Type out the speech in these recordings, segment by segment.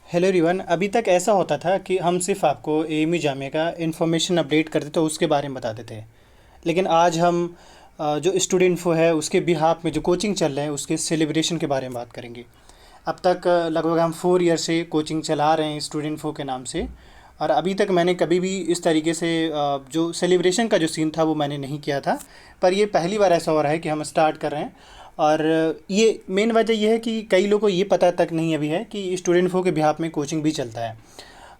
Hello everyone. अभी तक ऐसा होता था कि हम सिर्फ आपको एएमयू जामिया का इन्फॉर्मेशन अपडेट करते थे, उसके बारे में बताते थे। लेकिन आज हम जो स्टूडेंट इन्फो है उसके बिहाफ में जो कोचिंग चल रहे हैं उसके सेलिब्रेशन के बारे में बात करेंगे। अब तक लगभग हम 4 ईयर से कोचिंग चला रहे हैं स्टूडेंट इन्फो के नाम से। और अभी तक मैंने कभी भी इस तरीके से जो सेलिब्रेशन का जो सीन था वो मैंने नहीं किया था। पर ये पहली बार ऐसा हो रहा है कि हम स्टार्ट कर रहे हैं। और ये मेन वजह ये है कि कई लोगों को ये पता तक नहीं अभी है कि स्टूडेंट इन्फो के बिहाफ में कोचिंग भी चलता है।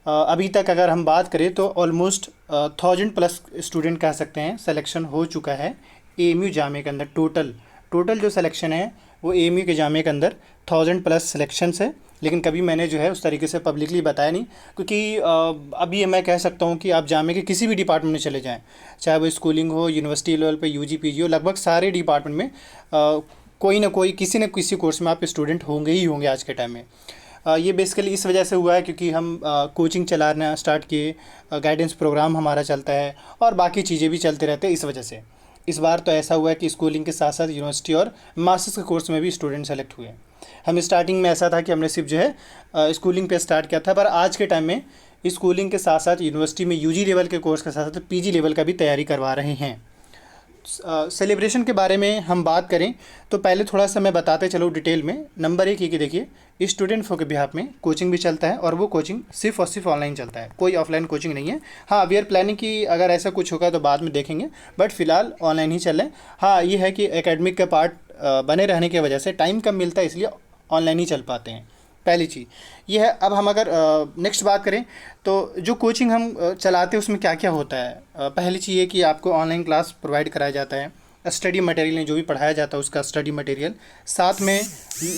अभी तक अगर हम बात करें तो ऑलमोस्ट 1000+ स्टूडेंट कह सकते हैं सिलेक्शन हो चुका है एएमयू जामिया के अंदर। टोटल टोटल जो सिलेक्शन है वो एएमयू के जामिया के अंदर 1000+ सिलेक्शंस है। लेकिन कभी मैंने जो है उस तरीके से पब्लिकली बताया नहीं, क्योंकि अब ये मैं कह सकता हूँ कि आप जामिया के किसी भी डिपार्टमेंट में चले जाएं, चाहे वो स्कूलिंग हो, यूनिवर्सिटी लेवल पे यूजी पीजी हो, लगभग सारे डिपार्टमेंट में कोई ना कोई किसी न किसी कोर्स में आप स्टूडेंट होंगे ही होंगे आज के टाइम में। ये बेसिकली इस वजह से हुआ है क्योंकि हम कोचिंग चलाना स्टार्ट किए, गाइडेंस प्रोग्राम हमारा चलता है और बाकी चीज़ें भी चलते रहते हैं। इस वजह से इस बार तो ऐसा हुआ है कि स्कूलिंग के साथ साथ यूनिवर्सिटी और मास्टर्स के कोर्स में भी स्टूडेंट सेलेक्ट हुए। हम स्टार्टिंग में ऐसा था कि हमने सिर्फ जो है स्कूलिंग पे स्टार्ट किया था, पर आज के टाइम में स्कूलिंग के साथ साथ यूनिवर्सिटी में यूजी लेवल के कोर्स के साथ साथ पीजी लेवल का भी तैयारी करवा रहे हैं। सेलिब्रेशन के बारे में हम बात करें तो पहले थोड़ा सा मैं बताते चलो डिटेल में। नंबर एक ये कि देखिए स्टूडेंट फो के बिहाफ में कोचिंग भी चलता है और वो कोचिंग सिर्फ और सिर्फ ऑनलाइन चलता है, कोई ऑफलाइन कोचिंग नहीं है। हाँ, वी आर प्लानिंग कि अगर ऐसा कुछ होगा तो बाद में देखेंगे, बट फिलहाल ऑनलाइन ही चल रहे हैं। हाँ, ये है कि एकेडमिक का पार्ट बने रहने की वजह से टाइम कम मिलता है, इसलिए ऑनलाइन ही चल पाते हैं। पहली चीज़ ये है। अब हम अगर नेक्स्ट बात करें तो जो कोचिंग हम चलाते हैं उसमें क्या क्या होता है। पहली चीज़ ये कि आपको ऑनलाइन क्लास प्रोवाइड कराया जाता है, स्टडी मटेरियल जो भी पढ़ाया जाता है उसका स्टडी मटेरियल। साथ में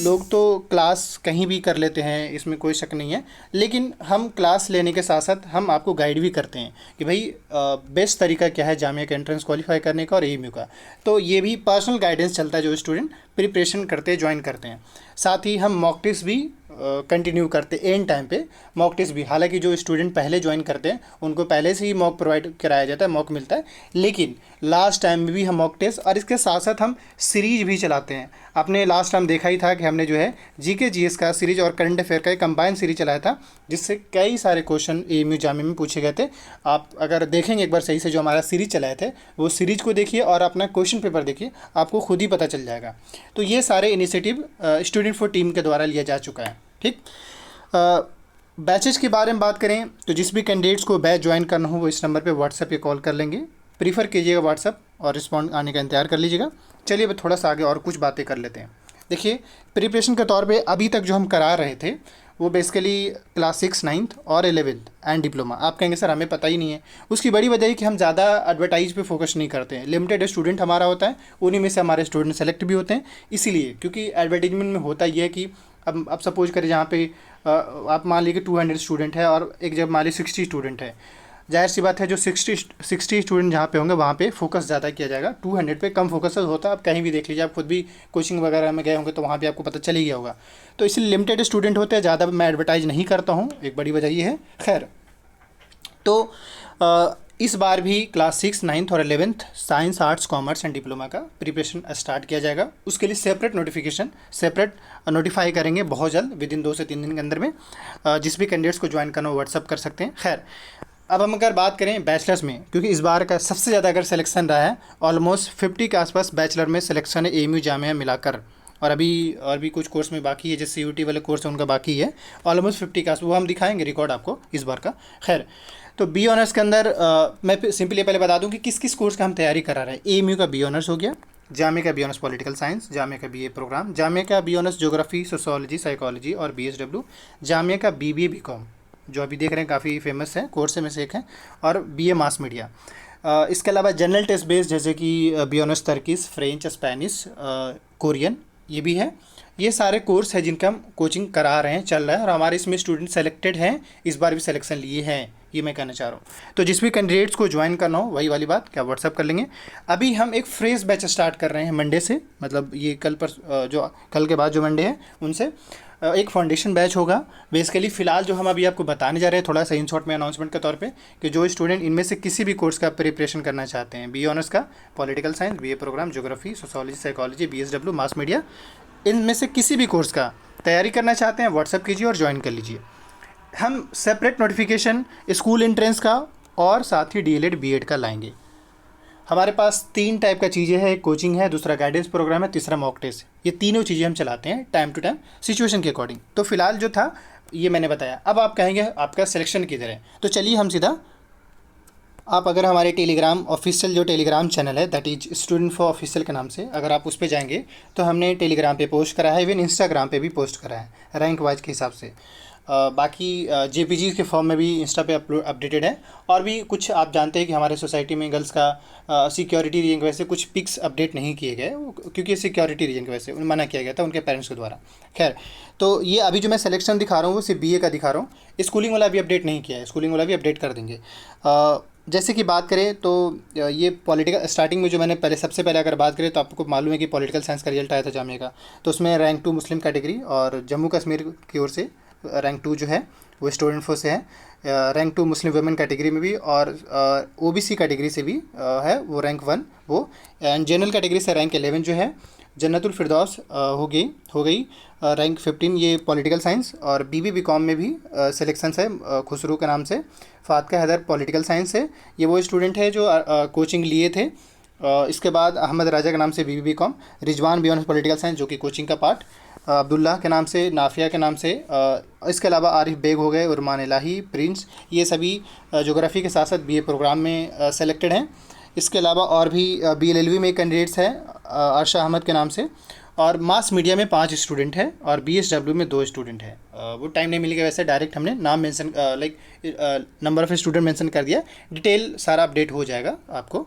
लोग तो क्लास कहीं भी कर लेते हैं, इसमें कोई शक नहीं है, लेकिन हम क्लास लेने के साथ साथ हम आपको गाइड भी करते हैं कि भाई बेस्ट तरीका क्या है जामिया का एंट्रेंस क्वालिफाई करने का और एएमयू का। तो ये भी पर्सनल गाइडेंस चलता है जो स्टूडेंट प्रिपरेशन करते हैं, ज्वाइन करते हैं। साथ ही हम मॉक टेस्ट भी कंटिन्यू करते एंड टाइम पे, मॉक टेस्ट भी। हालांकि जो स्टूडेंट पहले ज्वाइन करते हैं उनको पहले से ही मॉक प्रोवाइड कराया जाता है, मॉक मिलता है, लेकिन लास्ट टाइम में भी हम मॉक टेस्ट और इसके साथ साथ हम सीरीज भी चलाते हैं। आपने लास्ट टाइम देखा ही था कि हमने जो है जीके जीएस का सीरीज और करंट अफेयर का एक कंबाइंड सीरीज चलाया था, जिससे कई सारे क्वेश्चन एएमयू जामिया में पूछे गए थे। आप अगर देखेंगे एक बार सही से जो हमारा सीरीज चलाए थे वो सीरीज को देखिए और अपना क्वेश्चन पेपर देखिए, आपको खुद ही पता चल जाएगा। तो ये सारे इनिशिएटिव स्टूडेंट फॉर टीम के द्वारा लिया जा चुका है। ठीक। बैचेज के बारे में बात करें तो जिस भी कैंडिडेट्स को बैच ज्वाइन करना हो वो इस नंबर पे व्हाट्सएप पे कॉल कर लेंगे। प्रीफर कीजिएगा व्हाट्सएप और रिस्पॉन्ड आने का इंतजार कर लीजिएगा। चलिए अब थोड़ा सा आगे और कुछ बातें कर लेते हैं। देखिए, प्रिपरेशन के तौर पे अभी तक जो हम करा रहे थे वो बेसिकली क्लास 6, 9th और 11th एंड डिप्लोमा। आप कहेंगे सर हमें पता ही नहीं है। उसकी बड़ी वजह है कि हम ज़्यादा एडवर्टाइज पे फोकस नहीं करते हैं, लिमिटेड स्टूडेंट हमारा होता है, उन्हीं में से हमारे स्टूडेंट सेलेक्ट भी होते हैं। इसीलिए क्योंकि एडवर्टीजमेंट में होता ये है कि अब सपोज करें जहाँ पे आप मान लीजिए 200 स्टूडेंट है और एक जब मान लीजिए 60 स्टूडेंट है, जाहिर सी बात है जो 60 स्टूडेंट जहाँ पे होंगे वहाँ पे फोकस ज़्यादा किया जाएगा। 200 पे कम फोकस होता है। आप कहीं भी देख लीजिए, आप खुद भी कोचिंग वगैरह में गए होंगे तो वहाँ भी आपको पता चल ही गया होगा। तो इसलिए लिमिटेड स्टूडेंट होते हैं, ज़्यादा मैं एडवर्टाइज नहीं करता हूँ, एक बड़ी वजह ये है। खैर, तो इस बार भी क्लास 6, 9th और 11th science, arts, commerce and diploma का प्रिपरेशन स्टार्ट किया जाएगा। उसके लिए सेपरेट नोटिफाई करेंगे बहुत जल्द, विद इन 2 से 3 दिन के अंदर में। जिस भी कैंडिडेट्स को ज्वाइन करना हो व्हाट्सअप कर सकते हैं। खैर, अब हम अगर बात करें बैचलर्स में, क्योंकि इस बार का सबसे ज़्यादा अगर सिलेक्शन रहा है, ऑलमोस्ट 50 के आसपास बैचलर में सिलेक्शन है एएमयू जामिया मिलाकर। और भी कुछ कोर्स में बाकी है, जैसे यूटी वाले कोर्स है उनका बाकी है। ऑलमोस्ट 50 के आसपास, वो हम दिखाएंगे रिकॉर्ड आपको इस बार का। खैर, तो बी ऑनर्स के अंदर मैं सिंपली पहले बता दूं कि किस किस कोर्स का हम तैयारी करा रहे हैं। एएमयू का बी ऑनर्स हो गया, जामिया का B honours political science, Jamia का बीए प्रोग्राम, जामिया का B honours geography, sociology, psychology और बीएसडब्ल्यू, जामिया का बीबीए बीकॉम जो अभी देख रहे हैं काफ़ी फेमस है कोर्स में से एक है, और बीए मास मीडिया। इसके अलावा जनरल टेस्ट बेस्ड जैसे कि B honours Turkish, French, Spanish, Korean, ये भी है। ये सारे कोर्स है जिनका हम कोचिंग करा रहे हैं, चल रहा है, और हमारे इसमें स्टूडेंट सेलेक्टेड हैं, इस बार भी सिलेक्शन लिए हैं, ये मैं कहना चाह रहा हूँ। तो जिस भी कैंडिडेट्स को ज्वाइन करना हो वही वाली बात क्या व्हाट्सअप कर लेंगे। अभी हम एक फ्रेश बैच स्टार्ट कर रहे हैं मंडे से, मतलब ये कल के बाद जो मंडे है उनसे एक फाउंडेशन बैच होगा। बेसिकली फ़िलहाल जो हम अभी आपको बताने जा रहे हैं थोड़ा सा इन शॉर्ट में अनाउंसमेंट के तौर पे, कि जो स्टूडेंट इनमें से किसी भी कोर्स का प्रिपरेशन करना चाहते हैं, बी ऑनर्स का, political science, BA programme, geography, sociology, psychology, BSW, mass media, इनमें से किसी भी कोर्स का तैयारी करना चाहते हैं व्हाट्सअप कीजिए और ज्वाइन कर लीजिए। हम सेपरेट नोटिफिकेशन स्कूल एंट्रेंस का और साथ ही डीएलएड बीएड का लाएंगे। हमारे पास 3 टाइप का चीज़ें हैं, एक कोचिंग है, दूसरा गाइडेंस प्रोग्राम है, तीसरा मॉक टेस्ट। ये तीनों चीज़ें हम चलाते हैं टाइम टू टाइम सिचुएशन के अकॉर्डिंग। तो फिलहाल जो था ये मैंने बताया। अब आप कहेंगे आपका सिलेक्शन किधर है, तो चलिए हम सीधा, आप अगर हमारे टेलीग्राम ऑफिशियल जो टेलीग्राम चैनल है that is student for official के नाम से, अगर आप उस पर जाएंगे तो हमने टेलीग्राम पे पोस्ट करा है, इवन इंस्टाग्राम पे भी पोस्ट करा है रैंक वाइज के हिसाब से। बाकी जेपीजी के फॉर्म में भी इंस्टा पे अपडेटेड है। और भी कुछ आप जानते हैं कि हमारे सोसाइटी में गर्ल्स का सिक्योरिटी रीजन की वजह से कुछ पिक्स अपडेट नहीं किए गए, क्योंकि सिक्योरिटी रीजन की वजह से मना किया गया था उनके पेरेंट्स के द्वारा। खैर, तो ये अभी जो मैं सिलेक्शन दिखा रहा हूँ वो सिर्फ बीए का दिखा रहा हूँ, स्कूलिंग वाला भी अपडेट नहीं किया है, स्कूलिंग वाला भी अपडेट कर देंगे। जैसे कि बात करें तो ये पॉलिटिकल स्टार्टिंग में जो मैंने पहले सबसे पहले अगर बात करें तो आपको मालूम है कि पॉलिटिकल साइंस का रिजल्ट आया था जामिया का, तो उसमें रैंक 2 मुस्लिम कैटेगरी और जम्मू कश्मीर की ओर से रैंक 2 जो है वो स्टूडेंट फोर्स से है, रैंक 2 मुस्लिम वुमेन कैटेगरी में भी और ओबीसी कैटेगरी से भी है वो रैंक 1 वो, एंड जनरल कैटेगरी से रैंक 11 जो है जन्नतुल फिरदौस हो गई रैंक 15 ये पॉलिटिकल साइंस। और बीकॉम में भी सिलेक्शन है खुसरू के नाम से, फातका हैदर पॉलिटिकल साइंस है, ये वो स्टूडेंट है जो कोचिंग लिए थे। इसके बाद अहमद राजा के नाम से BCom, Rizwan beyond political science जो कि कोचिंग का पार्ट, अब्दुल्ला के नाम से, नाफिया के नाम से, इसके अलावा आरिफ बेग हो गए, उर्मान इलाही, प्रिंस, ये सभी ज्योग्राफी के साथ साथ बीए प्रोग्राम में सेलेक्टेड हैं। इसके अलावा और भी बीएलएलबी में कैंडिडेट्स हैं अर्शा अहमद के नाम से, और मास मीडिया में 5 स्टूडेंट हैं और बीएसडब्ल्यू में 2 स्टूडेंट हैं। वो टाइम नहीं मिलेगा, वैसे डायरेक्ट हमने नाम mention number of student mention कर दिया, डिटेल सारा अपडेट हो जाएगा आपको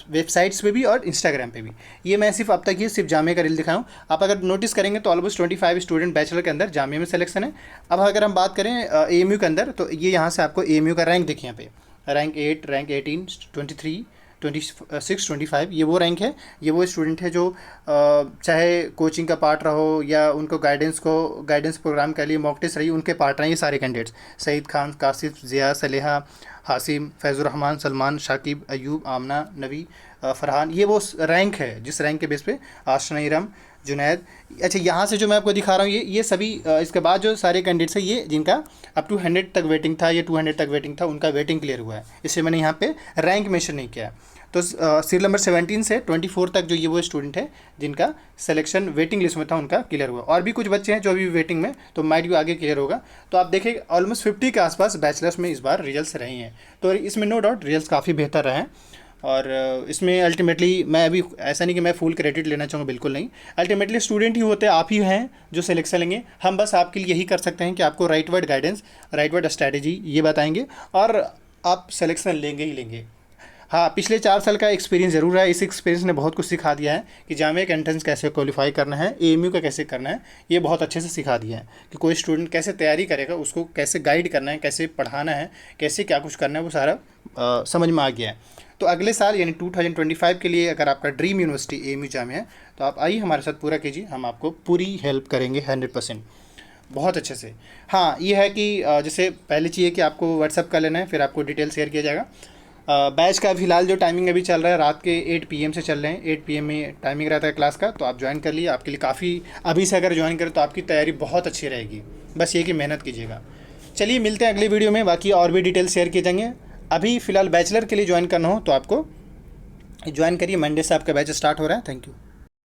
वेबसाइट्स पे भी और इंस्टाग्राम पे भी। ये मैं सिर्फ अब तक ये सिर्फ जामिया का रील दिखाऊँ। आप अगर नोटिस करेंगे तो ऑलमोस्ट 25 स्टूडेंट बैचलर के अंदर जामिया में सिलेक्शन है। अब अगर हम बात करें एएमयू के अंदर, तो ये यहाँ से आपको एएमयू का रैंक देखिए, यहाँ पे रैंक 8, रैंक 18, 23, 26, 25, ये वो रैंक है। ये वो स्टूडेंट है जो चाहे कोचिंग का पार्ट रहो या उनको गाइडेंस प्रोग्राम के लिए मॉक टेस्ट रही, उनके पार्ट रहे ये सारे कैंडिडेट्स, सईद खान, कासिफ, ज़िया, सलेहा, हासिम, फैज़ुर्रहमान, सलमान, शाकिब, अयूब, आमना, नवी, फरहान, ये वो रैंक है जिस रैंक के बेस पे आशना इरम, जुनैद। अच्छा, यहाँ से जो मैं आपको दिखा रहा हूँ ये सभी इसके बाद जो सारे कैंडिडेट्स हैं ये जिनका अप टू 100 तक वेटिंग था या 200 तक वेटिंग था, उनका वेटिंग क्लियर हुआ है, इसलिए मैंने यहाँ पे रैंक मेंशन नहीं किया। तो सीरियल नंबर 17 से 24 तक जो ये वो स्टूडेंट है जिनका सिलेक्शन वेटिंग लिस्ट में था उनका क्लियर हुआ, और भी कुछ बच्चे हैं जो अभी वेटिंग में, तो माइट भी आगे क्लियर होगा। तो आप देखिए ऑलमोस्ट 50 के आसपास बैचलर्स में इस बार रिजल्ट्स रहे हैं, तो इसमें नो डाउट रिजल्ट्स काफ़ी बेहतर रहे हैं। और इसमें अल्टीमेटली मैं अभी ऐसा नहीं कि मैं फुल क्रेडिट लेना चाहूँगा, बिल्कुल नहीं, अल्टीमेटली स्टूडेंट ही होते हैं, आप ही हैं जो सिलेक्शन लेंगे। हम बस आपके लिए यही कर सकते हैं कि आपको right word guidance, right word strategy ये बताएंगे और आप सिलेक्शन लेंगे ही लेंगे। हाँ, पिछले 4 साल का एक्सपीरियंस ज़रूर है, इस एक्सपीरियंस ने बहुत कुछ सिखा दिया है कि जामिया का एंट्रेंस कैसे क्वालिफाई करना है, एएमयू का कैसे करना है, ये बहुत अच्छे से सिखा दिया है कि कोई स्टूडेंट कैसे तैयारी करेगा, उसको कैसे गाइड करना है, कैसे पढ़ाना है, कैसे क्या कुछ करना है, वो सारा समझ में आ गया है। तो अगले साल यानी 2025 के लिए अगर आपका ड्रीम यूनिवर्सिटी एएमयू जामिया है तो आप आइए हमारे साथ पूरा कीजिए, हम आपको पूरी हेल्प करेंगे 100% बहुत अच्छे से। हाँ, ये है कि जैसे पहली चीज़ है कि आपको व्हाट्सअप कर लेना है, फिर आपको डिटेल शेयर किया जाएगा। बैच का फिलहाल जो टाइमिंग अभी चल रहा है रात के 8 PM से चल रहे हैं, 8 PM में टाइमिंग रहता है क्लास का, तो आप ज्वाइन कर लिए, आपके लिए काफ़ी, अभी से अगर ज्वाइन करें तो आपकी तैयारी बहुत अच्छी रहेगी, बस ये कि मेहनत कीजिएगा। चलिए मिलते हैं अगली वीडियो में, बाकी और भी डिटेल शेयर किए जाएंगे। अभी फ़िलहाल बैचलर के लिए ज्वाइन करना हो तो आपको ज्वाइन करिए, मंडे से आपका बैच स्टार्ट हो रहा है। Thank you.